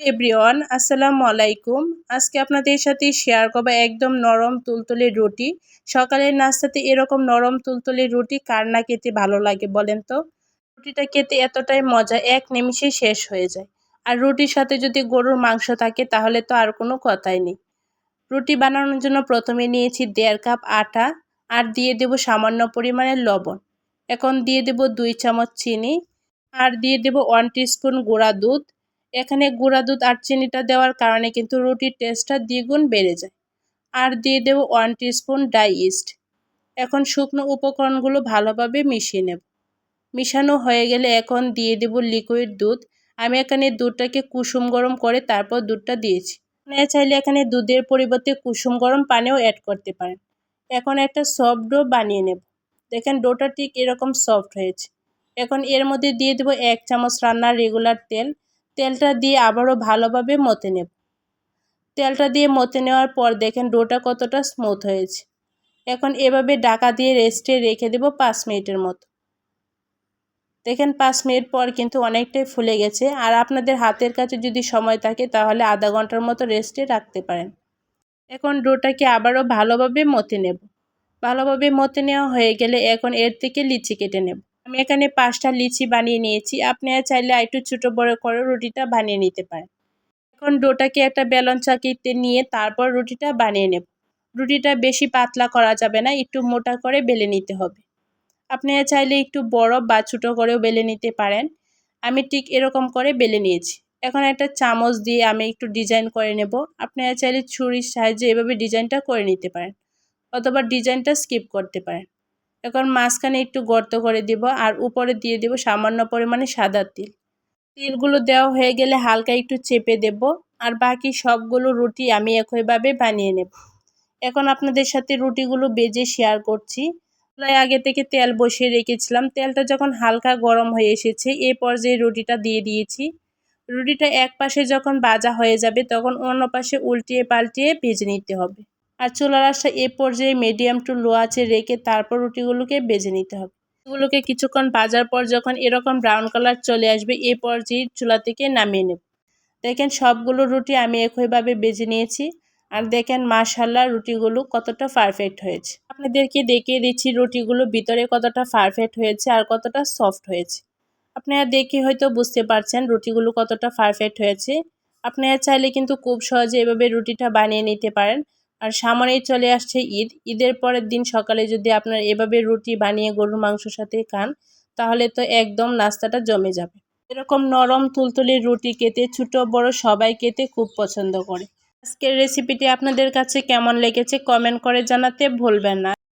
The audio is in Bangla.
এভরিওয়ান, আসসালামু আলাইকুম। আজকে আপনাদের সাথে শেয়ার করব একদম নরম তুলতুলে রুটি। সকালের নাস্তাতে এরকম নরম তুলতুলে রুটি কার না খেতে ভালো লাগে বলেন তো? রুটিটা খেতে এতটাই মজা, এক নিমিষে শেষ হয়ে যায়। আর রুটির সাথে যদি গরুর মাংস থাকে তাহলে তো আর কোনো কথাই নেই। রুটি বানানোর জন্য প্রথমে নিয়েছি 1.5 কাপ আটা, আর দিয়ে দেব সামান্য পরিমাণে লবণ। এখন দিয়ে দেব 2 চামচ চিনি, আর দিয়ে দেব 1 টিস্পুন গুঁড়া দুধ। এখানে গুঁড়া দুধ আর চিনিটা দেওয়ার কারণে কিন্তু রুটির টেস্টটা দ্বিগুণ বেড়ে যায়। আর দিয়ে দেব 1 টিস্পুন ড্রাই ইস্ট। এখন শুকনো উপকরণগুলো ভালোভাবে মিশিয়ে নেব। মিশানো হয়ে গেলে এখন দিয়ে দেব লিকুইড দুধ। আমি এখানে দুধটাকে কুসুম গরম করে তারপর দুধটা দিয়েছি। আপনারা চাইলে এখানে দুধের পরিবর্তে কুসুম গরম পানিও অ্যাড করতে পারেন। এখন একটা সফট ডো বানিয়ে নেব। দেখেন ডোটা ঠিক এরকম সফট হয়েছে। এখন এর মধ্যে দিয়ে দেব 1 চামচ রান্নার রেগুলার তেল। তেলটা দিয়ে আবারও ভালোভাবে মথে নেব। তেলটা দিয়ে মথে নেওয়ার পর দেখেন ডোটা কতটা স্মুথ হয়েছে। এখন এভাবে ঢাকা দিয়ে রেস্টে রেখে দেব 5 মিনিটের মতো। দেখেন 5 মিনিট পর কিন্তু অনেকটাই ফুলে গেছে। আর আপনাদের হাতের কাছে যদি সময় থাকে তাহলে আধা ঘন্টার মতো রেস্টে রাখতে পারেন। এখন ডোটাকে আবারও ভালোভাবে মথে নেব। ভালোভাবে মথে নেওয়া হয়ে গেলে এখন এর থেকে লিচি কেটে নেব। আমি এখানে 5টা লিচি বানিয়ে নিয়েছি। আপনারা চাইলে একটু ছোটো বড় করে রুটিটা বানিয়ে নিতে পারেন। এখন ডোটাকে একটা বেলন চাকিতে নিয়ে তারপর রুটিটা বানিয়ে নেব। রুটিটা বেশি পাতলা করা যাবে না, একটু মোটা করে বেলে নিতে হবে। আপনারা চাইলে একটু বড় বা ছোটো করেও বেলে নিতে পারেন। আমি ঠিক এরকম করে বেলে নিয়েছি। এখন একটা চামচ দিয়ে আমি একটু ডিজাইন করে নেব। আপনারা চাইলে ছুরির সাহায্যে এভাবে ডিজাইনটা করে নিতে পারেন, অথবা ডিজাইনটা স্কিপ করতে পারেন। এখন মাঝখানে একটু গর্ত করে দিব, আর উপরে দিয়ে দেব সামান্য পরিমাণে সাদা তিল। তিলগুলো দেওয়া হয়ে গেলে হালকা একটু চেপে দেব, আর বাকি সবগুলো রুটি আমি একইভাবে বানিয়ে নেব। এখন আপনাদের সাথে রুটিগুলো বেজে শেয়ার করছি। চুলায় আগে থেকে তেল বসিয়ে রেখেছিলাম। তেলটা যখন হালকা গরম হয়ে এসেছে এই পর্যায়ে রুটিটা দিয়ে দিয়েছি। রুটিটা এক পাশে যখন ভাজা হয়ে যাবে তখন অন্য পাশে উল্টিয়ে পাল্টিয়ে ভেজে নিতে হবে। আর চুলার আঁচটা এই পর্যায়ে মিডিয়াম টু লো আঁচে রেখে তারপর রুটিগুলোকে ভেজে নিতে হবে। এগুলোকে কিছুক্ষণ ভাজার পর যখন এরকম ব্রাউন কালার চলে আসবে এই পর্যায়ে চুলা থেকে নামিয়ে নেব। দেখেন সবগুলো রুটি আমি একইভাবে ভেজে নিয়েছি। আর দেখেন মাশাআল্লাহ রুটিগুলো কতটা পারফেক্ট হয়েছে। আপনাদেরকে দেখিয়ে দিচ্ছি রুটিগুলো ভিতরে কতটা পারফেক্ট হয়েছে আর কতটা সফট হয়েছে। আপনারা দেখে হয়তো বুঝতে পারছেন রুটিগুলো কতটা পারফেক্ট হয়েছে। আপনারা চাইলে কিন্তু খুব সহজে এভাবে রুটিটা বানিয়ে নিতে পারেন। আর সামনেই চলে আসছে ঈদ। ঈদের পরের দিন সকালে যদি আপনারা এভাবে রুটি বানিয়ে গরুর মাংসের সাথে খান তাহলে তো একদম নাস্তাটা জমে যাবে। এরকম নরম তুলতুলে রুটি খেতে ছোট বড় সবাই খেতে খুব পছন্দ করে। আজকের রেসিপিটি আপনাদের কাছে কেমন লেগেছে কমেন্ট করে জানাতে ভুলবেন না।